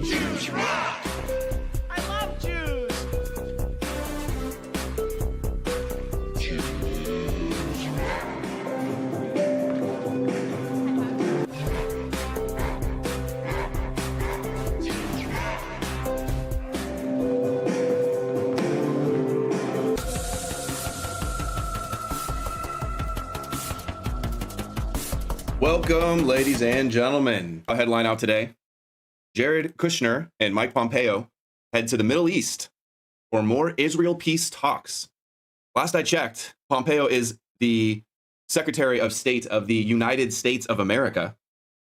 Jews rock! I love Jews! Jews rock! Welcome, ladies and gentlemen. A headline out today. Jared Kushner and Mike Pompeo head to the Middle East for more Israel peace talks. Last I checked, Pompeo is the Secretary of State of the United States of America,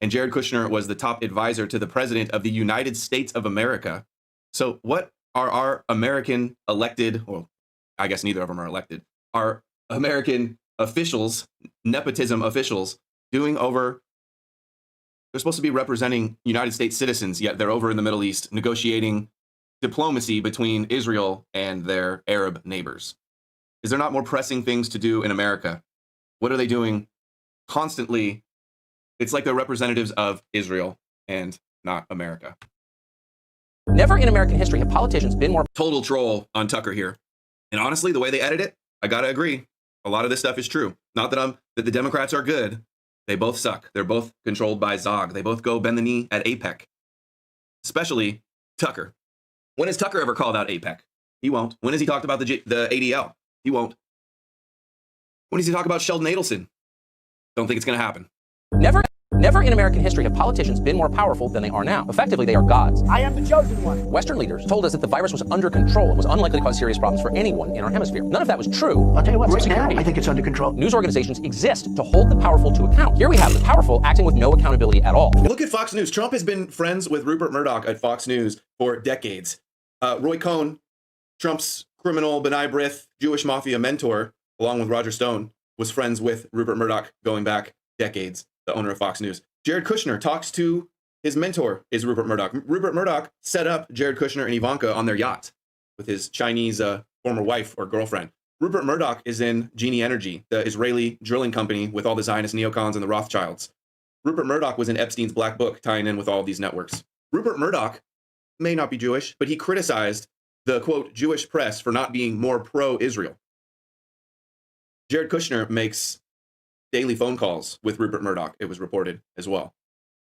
and Jared Kushner was the top advisor to the President of the United States of America. So what are our American elected, well, I guess neither of them are elected, our American officials, nepotism officials, doing over? They're supposed to be representing United States citizens, yet they're over in the Middle East negotiating diplomacy between Israel and their Arab neighbors. Is there not more pressing things to do in America? What are they doing constantly? It's like they're representatives of Israel and not America. Never in American history have politicians been more Total troll on Tucker here. And honestly, the way they edit it, I gotta agree. A lot of this stuff is true. Not that the Democrats are good. They both suck. They're both controlled by Zog. They both go bend the knee at APEC. Especially Tucker. When has Tucker ever called out APEC? He won't. When has he talked about the ADL? He won't. When does he talk about Sheldon Adelson? Don't think it's going to happen. Never in American history have politicians been more powerful than they are now. Effectively, they are gods. I am the chosen one. Western leaders told us that the virus was under control and was unlikely to cause serious problems for anyone in our hemisphere. None of that was true. I'll tell you what, right Security. now, I think it's under control. News organizations exist to hold the powerful to account. Here we have the powerful acting with no accountability at all. Look at Fox News. Trump has been friends with Rupert Murdoch at Fox News for decades. Roy Cohn, Trump's criminal B'nai B'rith Jewish mafia mentor, along with Roger Stone, was friends with Rupert Murdoch going back decades, the owner of Fox News. Jared Kushner talks to his mentor, is Rupert Murdoch. Rupert Murdoch set up Jared Kushner and Ivanka on their yacht with his Chinese former wife or girlfriend. Rupert Murdoch is in Genie Energy, the Israeli drilling company with all the Zionist neocons and the Rothschilds. Rupert Murdoch was in Epstein's Black Book, tying in with all of these networks. Rupert Murdoch may not be Jewish, but he criticized the, quote, Jewish press for not being more pro-Israel. Jared Kushner makes daily phone calls with Rupert Murdoch, it was reported as well.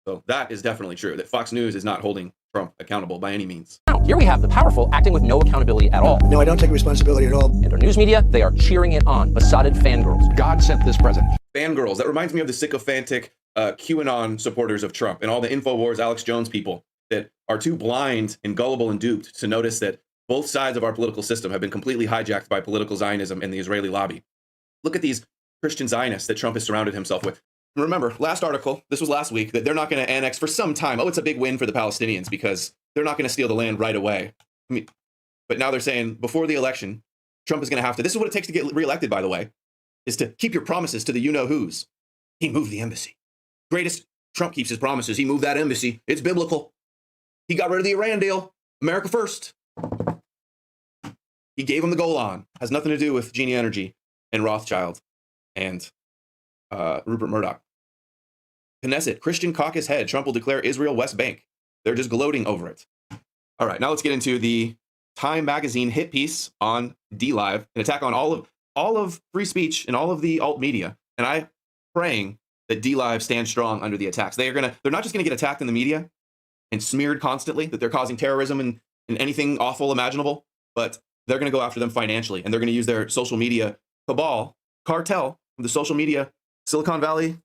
So that is definitely true, that Fox News is not holding Trump accountable by any means. Here we have the powerful acting with no accountability at all. No, I don't take responsibility at all. And our news media, they are cheering it on. Besotted fangirls. God sent this president. Fangirls, that reminds me of the sycophantic QAnon supporters of Trump and all the InfoWars Alex Jones people that are too blind and gullible and duped to notice that both sides of our political system have been completely hijacked by political Zionism and the Israeli lobby. Look at these Christian Zionists that Trump has surrounded himself with. Remember, last article, this was last week, that they're not going to annex for some time. Oh, it's a big win for the Palestinians because they're not going to steal the land right away. I mean, but now they're saying before the election, Trump is going to have to, this is what it takes to get reelected, by the way, is to keep your promises to the you-know-whos. He moved the embassy. Greatest, Trump keeps his promises. He moved that embassy. It's biblical. He got rid of the Iran deal. America first. He gave him the Golan. Has nothing to do with Genie Energy and Rothschild and Rupert Murdoch. Knesset, Christian caucus head, Trump will declare Israel West Bank. They're just gloating over it. All right, now let's get into the Time magazine hit piece on DLive, an attack on all of free speech and all of the alt media. And I'm praying that DLive stands strong under the attacks. They're not just gonna get attacked in the media and smeared constantly that they're causing terrorism and anything awful imaginable, but they're gonna go after them financially, and they're gonna use their social media cartel, the social media, Silicon Valley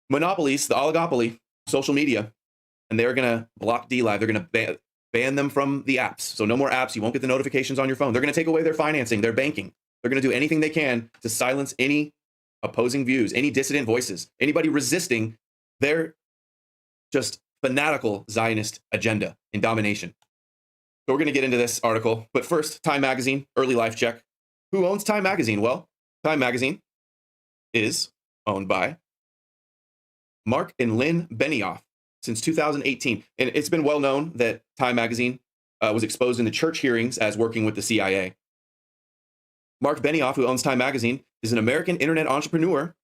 monopolies, the oligopoly, social media, and they're going to block DLive. They're going to ban them from the apps. So no more apps. You won't get the notifications on your phone. They're going to take away their financing, their banking. They're going to do anything they can to silence any opposing views, any dissident voices, anybody resisting their just fanatical Zionist agenda and domination. So we're going to get into this article. But first, Time Magazine, early life check. Who owns Time Magazine? Well, Time Magazine is owned by Mark and Lynn Benioff since 2018. And it's been well known that Time Magazine was exposed in the church hearings as working with the CIA. Mark Benioff, who owns Time Magazine, is an American internet entrepreneur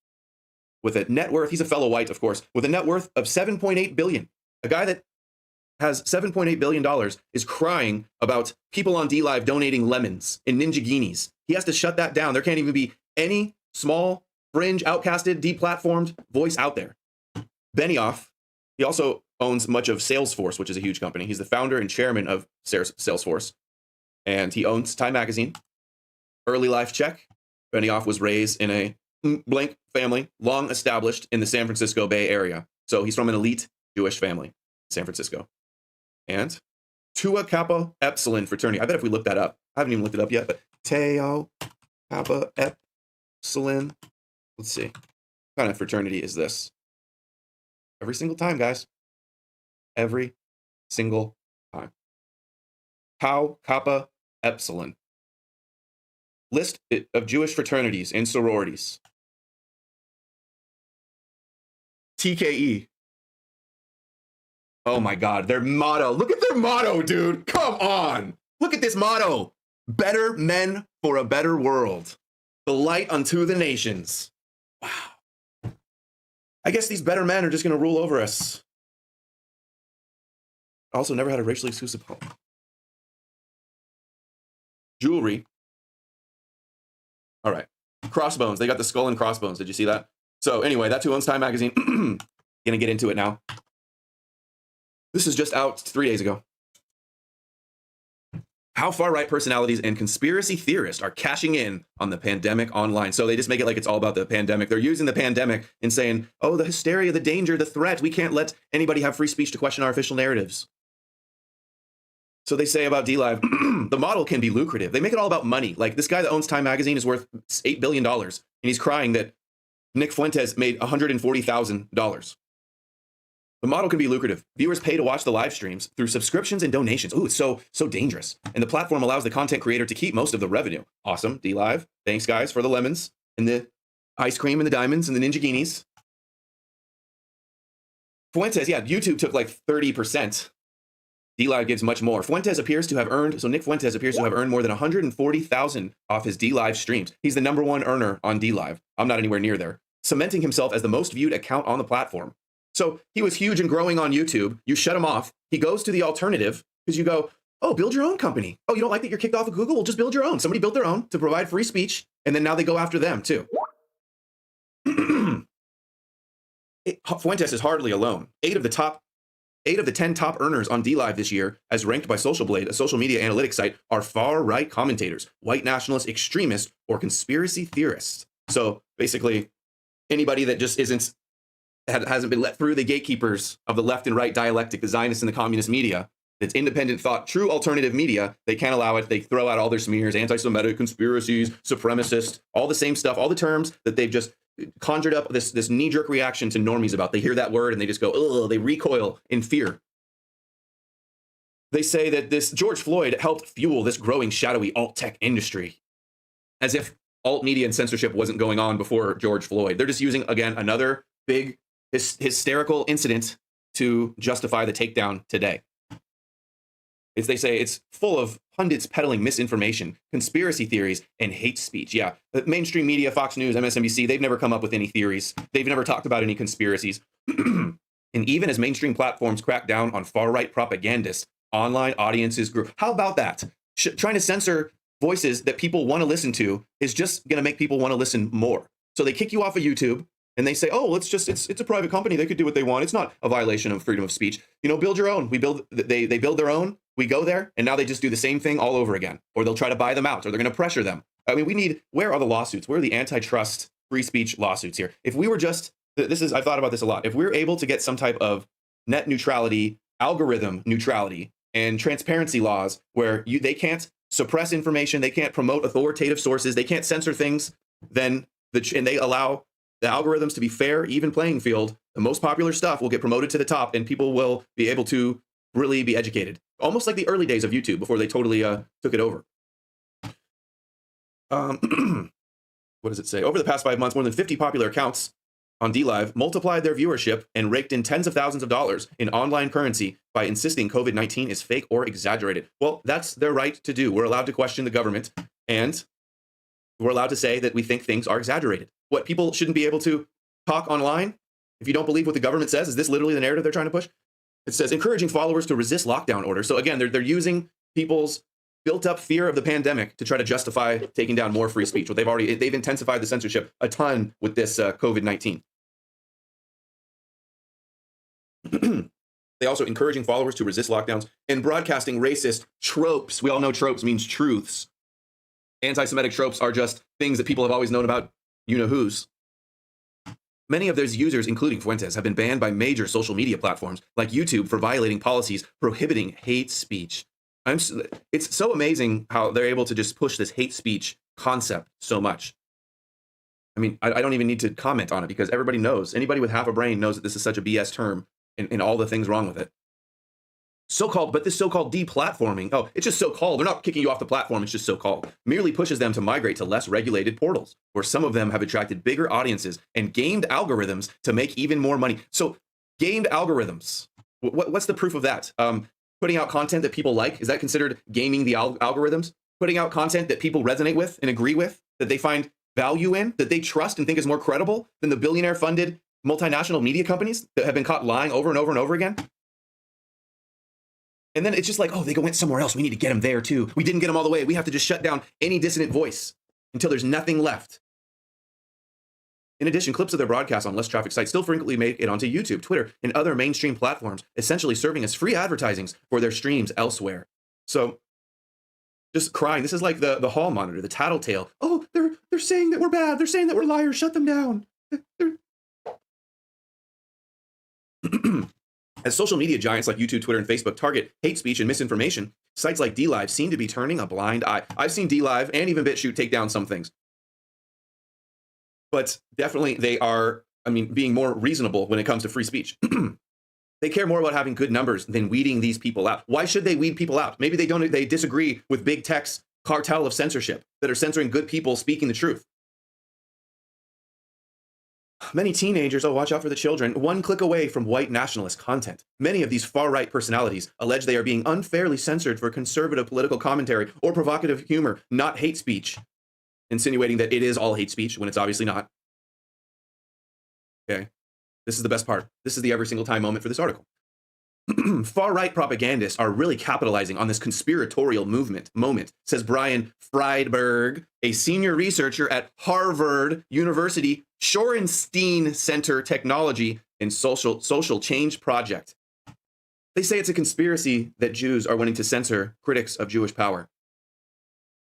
with a net worth, he's a fellow white, of course, with a net worth of $7.8 billion. A guy that has $7.8 billion is crying about people on DLive donating lemons and ninjaginis. He has to shut that down. There can't even be any small, fringe, outcasted, deplatformed voice out there. Benioff, he also owns much of Salesforce, which is a huge company. He's the founder and chairman of Salesforce. And he owns Time Magazine. Early life check. Benioff was raised in a blank family, long established in the San Francisco Bay Area. So he's from an elite Jewish family in San Francisco. And Tau Kappa Epsilon fraternity. I bet if we look that up, I haven't even looked it up yet, but Tau Kappa Epsilon. Let's see. What kind of fraternity is this? Every single time, guys. Every single time. Tau Kappa Epsilon. List of Jewish fraternities and sororities. TKE. Oh my God, their motto. Look at their motto, dude. Come on. Look at this motto. Better men for a better world. The light unto the nations. Wow. I guess these better men are just going to rule over us. Also, never had a racially exclusive home. Jewelry. All right. Crossbones. They got the skull and crossbones. Did you see that? So anyway, that's who owns Time Magazine. Gonna get into it now. This is just out 3 days ago. How far-right personalities and conspiracy theorists are cashing in on the pandemic online. So they just make it like it's all about the pandemic. They're using the pandemic and saying, oh, the hysteria, the danger, the threat. We can't let anybody have free speech to question our official narratives. So they say about DLive, the model can be lucrative. They make it all about money. Like this guy that owns Time Magazine is worth $8 billion. And he's crying that Nick Fuentes made $140,000. The model can be lucrative. Viewers pay to watch the live streams through subscriptions and donations. Ooh, it's so dangerous. And the platform allows the content creator to keep most of the revenue. Awesome, DLive. Thanks, guys, for the lemons and the ice cream and the diamonds and the ninjaginis. Fuentes, yeah, YouTube took like 30%. DLive gives much more. Fuentes appears to have earned, so Nick Fuentes appears to have earned more than $140,000 off his DLive streams. He's the #1 earner on DLive. I'm not anywhere near there. Cementing himself as the most viewed account on the platform. So he was huge and growing on YouTube. You shut him off. He goes to the alternative because you go, oh, build your own company. Oh, you don't like that you're kicked off of Google? Well, just build your own. Somebody built their own to provide free speech. And then now they go after them too. Fuentes is hardly alone. 8 of the 10 top earners on DLive this year, as ranked by Social Blade, a social media analytics site, are far-right commentators, white nationalists, extremists, or conspiracy theorists. So basically, anybody that just hasn't been let through the gatekeepers of the left and right dialectic, the Zionist and the communist media, that's independent thought, true alternative media, they can't allow it. They throw out all their smears, anti-Semitic, conspiracies, supremacist, all the same stuff, all the terms that they've just conjured up this knee-jerk reaction to normies about. They hear that word and they just go, oh, they recoil in fear. They say that this George Floyd helped fuel this growing shadowy alt-tech industry, as if alt media and censorship wasn't going on before George Floyd. They're just using, again, another big hysterical incident to justify the takedown today. As they say, it's full of pundits peddling misinformation, conspiracy theories, and hate speech. Yeah, the mainstream media, Fox News, MSNBC, they've never come up with any theories. They've never talked about any conspiracies. And even as mainstream platforms crack down on far-right propagandists, online audiences grew. How about that? Trying to censor voices that people want to listen to is just going to make people want to listen more. So they kick you off of YouTube. And they say, oh, it's a private company. They could do what they want. It's not a violation of freedom of speech. You know, build your own. They build their own. We go there, and now they just do the same thing all over again. Or they'll try to buy them out, or they're going to pressure them. I mean, where are the lawsuits? Where are the antitrust free speech lawsuits here? If we were just, I've thought about this a lot. If we're able to get some type of net neutrality, algorithm neutrality, and transparency laws where they can't suppress information, they can't promote authoritative sources, they can't censor things, and they allow the algorithms to be fair, even playing field, the most popular stuff will get promoted to the top and people will be able to really be educated. Almost like the early days of YouTube before they totally took it over. What does it say? Over the past 5 months, more than 50 popular accounts on DLive multiplied their viewership and raked in tens of thousands of dollars in online currency by insisting COVID-19 is fake or exaggerated. Well, that's their right to do. We're allowed to question the government. And We're allowed to say that we think things are exaggerated. What, people shouldn't be able to talk online if you don't believe what the government says? Is this literally the narrative they're trying to push? It says encouraging followers to resist lockdown orders. So again, they're using people's built up fear of the pandemic to try to justify taking down more free speech. Well, they've intensified the censorship a ton with this COVID-19. They also encouraging followers to resist lockdowns and broadcasting racist tropes. We all know tropes means truths. Anti-Semitic tropes are just things that people have always known about you-know-whos. Many of those users, including Fuentes, have been banned by major social media platforms like YouTube for violating policies prohibiting hate speech. It's so amazing how they're able to just push this hate speech concept so much. I mean, I don't even need to comment on it because everybody knows. Anybody with half a brain knows that this is such a BS term and all the things wrong with it. But this so-called deplatforming, oh, it's just so-called. They're not kicking you off the platform, it's just so-called. Merely pushes them to migrate to less regulated portals, where some of them have attracted bigger audiences and gamed algorithms to make even more money. So, gamed algorithms, what's the proof of that? Putting out content that people like, is that considered gaming the algorithms? Putting out content that people resonate with and agree with, that they find value in, that they trust and think is more credible than the billionaire-funded multinational media companies that have been caught lying over and over and over again? And then it's just like, oh, they went somewhere else. We need to get them there too. We didn't get them all the way. We have to just shut down any dissident voice until there's nothing left. In addition, clips of their broadcasts on less traffic sites still frequently make it onto YouTube, Twitter, and other mainstream platforms, essentially serving as free advertisings for their streams elsewhere. So, just crying. This is like the hall monitor, the tattletale. Oh, they're saying that we're bad. They're saying that we're liars. Shut them down. As social media giants like YouTube, Twitter, and Facebook target hate speech and misinformation, sites like DLive seem to be turning a blind eye. I've seen DLive and even BitChute take down some things. But definitely they are, being more reasonable when it comes to free speech. They care more about having good numbers than weeding these people out. Why should they weed people out? Maybe they disagree with big tech's cartel of censorship that are censoring good people speaking the truth. Many teenagers, watch out for the children, one click away from white nationalist content. Many of these far-right personalities allege they are being unfairly censored for conservative political commentary or provocative humor, not hate speech, insinuating that it is all hate speech when it's obviously not. Okay, this is the best part. This is the every single time moment for this article. Far-right propagandists are really capitalizing on this conspiratorial moment, says Brian Friedberg, a senior researcher at Harvard University Shorenstein Center Technology and Social Change Project. They say it's a conspiracy that Jews are wanting to censor critics of Jewish power.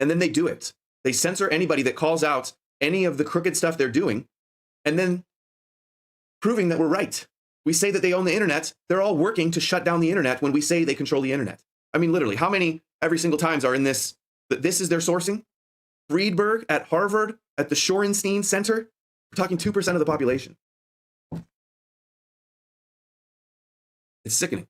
And then they do it. They censor anybody that calls out any of the crooked stuff they're doing, and then proving that we're right. We say that they own the internet. They're all working to shut down the internet when we say they control the internet. Literally, how many every single times are in this, that this is their sourcing? Friedberg at Harvard, at the Shorenstein Center, we're talking 2% of the population. It's sickening.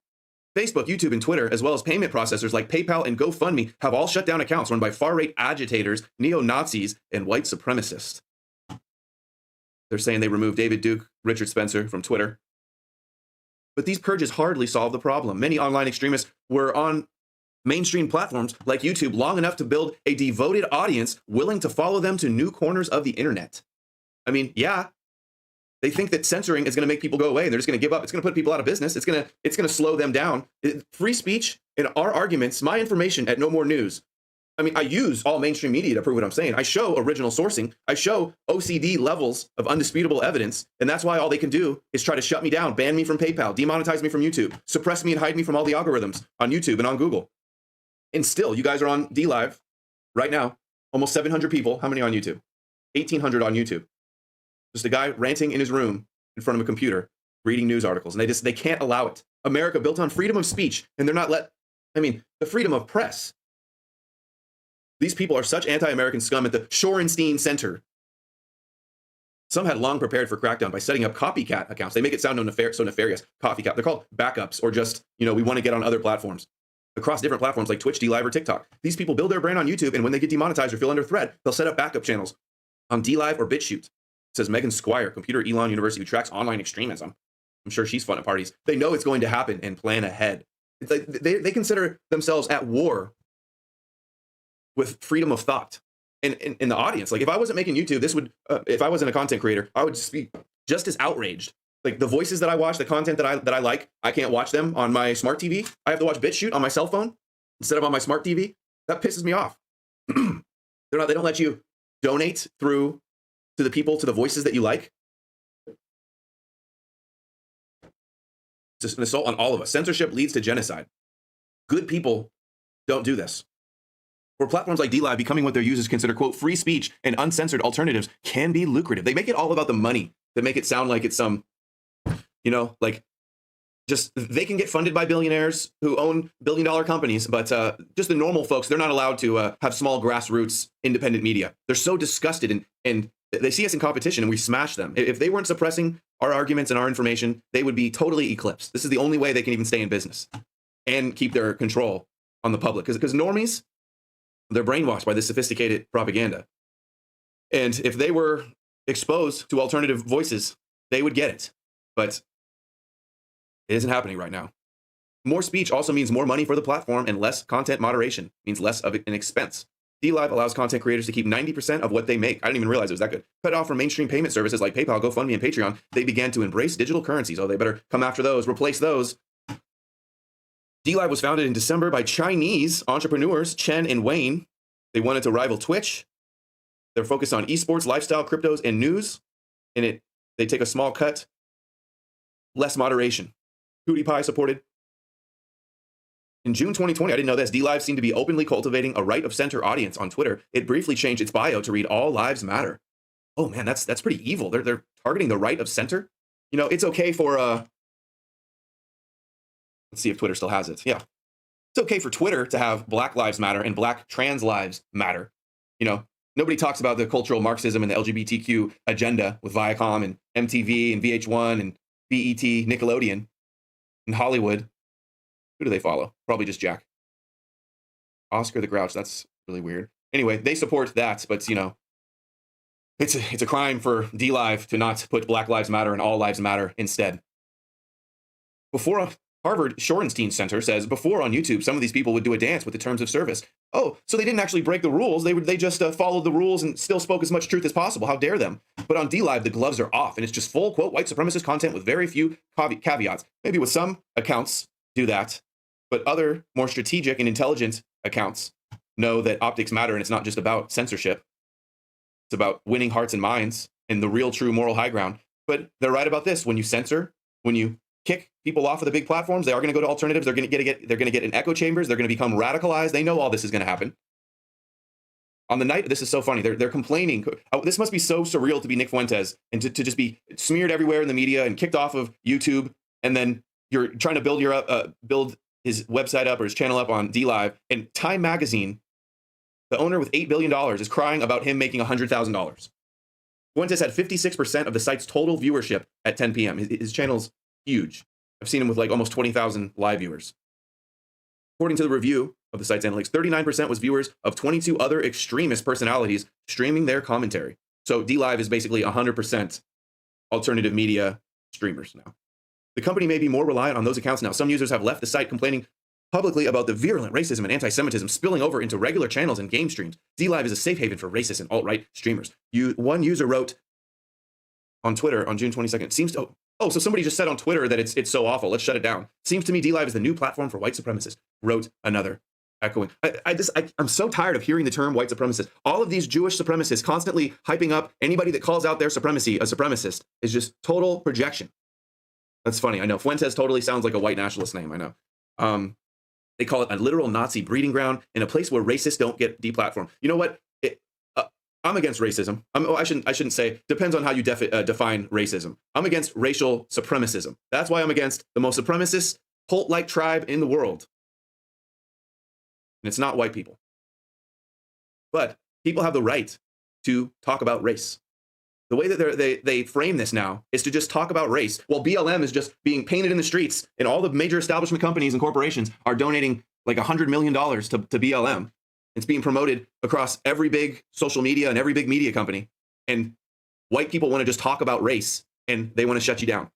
Facebook, YouTube, and Twitter, as well as payment processors like PayPal and GoFundMe, have all shut down accounts run by far-right agitators, neo-Nazis, and white supremacists. They're saying they removed David Duke, Richard Spencer from Twitter. But these purges hardly solve the problem. Many online extremists were on mainstream platforms like YouTube long enough to build a devoted audience willing to follow them to new corners of the internet. Yeah, they think that censoring is going to make people go away and they're just going to give up. It's going to put people out of business. It's going to slow them down. Free speech and our arguments, my information at No More News. I use all mainstream media to prove what I'm saying. I show original sourcing. I show OCD levels of undisputable evidence. And that's why all they can do is try to shut me down, ban me from PayPal, demonetize me from YouTube, suppress me and hide me from all the algorithms on YouTube and on Google. And still, you guys are on DLive right now. Almost 700 people. How many on YouTube? 1,800 on YouTube. Just a guy ranting in his room in front of a computer, reading news articles. And they can't allow it. America built on freedom of speech, and they're not the freedom of press. These people are such anti-American scum at the Shorenstein Center. Some had long prepared for crackdown by setting up copycat accounts. They make it sound so nefarious. Copycat. They're called backups or just, we want to get on other platforms. Across different platforms like Twitch, DLive, or TikTok. These people build their brand on YouTube, and when they get demonetized or feel under threat, they'll set up backup channels on DLive or BitChute. Says Megan Squire, computer Elon University, who tracks online extremism. I'm sure she's fun at parties. They know it's going to happen and plan ahead. It's like they consider themselves at war with freedom of thought. in the audience. Like if I wasn't making YouTube, this would, if I wasn't a content creator, I would just be just as outraged. Like the voices that I watch, the content that I like, I can't watch them on my smart TV. I have to watch BitChute on my cell phone instead of on my smart TV. That pisses me off. They don't let you donate through to the people, to the voices that you like. It's just an assault on all of us. Censorship leads to genocide. Good people don't do this. For platforms like DLive, becoming what their users consider, quote, free speech and uncensored alternatives can be lucrative. They make it all about the money. They make it sound like it's some, you know, like just they can get funded by billionaires who own billion-dollar companies, but just the normal folks, they're not allowed to have small grassroots independent media. They're so disgusted and they see us in competition and we smash them. If they weren't suppressing our arguments and our information, they would be totally eclipsed. This is the only way they can even stay in business and keep their control on the public. Because normies, they're brainwashed by this sophisticated propaganda. And if they were exposed to alternative voices, they would get it. But it isn't happening right now. More speech also means more money for the platform, and less content moderation means less of an expense. DLive allows content creators to keep 90% of what they make. I didn't even realize it was that good. Cut off from mainstream payment services like PayPal, GoFundMe, and Patreon. They began to embrace digital currencies. Oh, they better come after those, replace those. DLive was founded in December by Chinese entrepreneurs Chen and Wayne. They wanted to rival Twitch. They're focused on esports, lifestyle, cryptos, and news. And they take a small cut, less moderation. PewDiePie supported. In June 2020, I didn't know this, DLive seemed to be openly cultivating a right of center audience on Twitter. It briefly changed its bio to read "All Lives Matter." Oh man, that's pretty evil. They're targeting the right of center. You know, it's okay for let's see if Twitter still has it. Yeah. It's okay for Twitter to have Black Lives Matter and Black trans lives matter. You know, nobody talks about the cultural Marxism and the LGBTQ agenda with Viacom and MTV and VH1 and BET, Nickelodeon, and Hollywood. Who do they follow? Probably just Jack. Oscar the Grouch. That's really weird. Anyway, they support that, but you know, it's a crime for DLive to not put Black Lives Matter and All Lives Matter instead. Before Harvard Shorenstein Center says, before on YouTube, some of these people would do a dance with the terms of service. Oh, so they didn't actually break the rules. They just followed the rules and still spoke as much truth as possible. How dare them? But on DLive, the gloves are off, and it's just full, quote, white supremacist content with very few caveats. Maybe with some accounts do that, but other more strategic and intelligent accounts know that optics matter, and it's not just about censorship. It's about winning hearts and minds and the real, true moral high ground. But they're right about this. When you censor, when you kick people off of the big platforms, they are going to go to alternatives. They're going to get in echo chambers. They're going to become radicalized. They know all this is going to happen. On the night, this is so funny. They're complaining. Oh, this must be so surreal to be Nick Fuentes and to just be smeared everywhere in the media and kicked off of YouTube. And then you're trying to build his website up or his channel up on DLive. And Time Magazine, the owner with $8 billion, is crying about him making $100,000. Fuentes had 56% of the site's total viewership at 10 p.m. His channel's huge. I've seen him with like almost 20,000 live viewers. According to the review of the site's analytics, 39% was viewers of 22 other extremist personalities streaming their commentary. So DLive is basically 100% alternative media streamers now. The company may be more reliant on those accounts now. Some users have left the site complaining publicly about the virulent racism and anti-Semitism spilling over into regular channels and game streams. DLive is a safe haven for racist and alt-right streamers. One user wrote on Twitter on June 22nd, so somebody just said on Twitter that it's so awful, let's shut it down. Seems to me DLive is the new platform for white supremacists, wrote another, echoing. I'm so tired of hearing the term white supremacist. All of these Jewish supremacists constantly hyping up anybody that calls out their supremacy a supremacist is just total projection. That's funny. I know Fuentes totally sounds like a white nationalist name. I know. They call it a literal Nazi breeding ground in a place where racists don't get deplatformed. You know what? I'm against racism. I shouldn't say. Depends on how you define racism. I'm against racial supremacism. That's why I'm against the most supremacist cult-like tribe in the world. And it's not white people. But people have the right to talk about race. The way that they frame this now is to just talk about race, while BLM is just being painted in the streets, and all the major establishment companies and corporations are donating like $100 million to BLM. It's being promoted across every big social media and every big media company. And white people want to just talk about race, and they want to shut you down.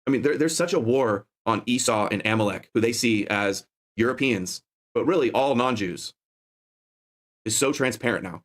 I mean, there's such a war on Esau and Amalek, who they see as Europeans, but really all non-Jews, is so transparent now.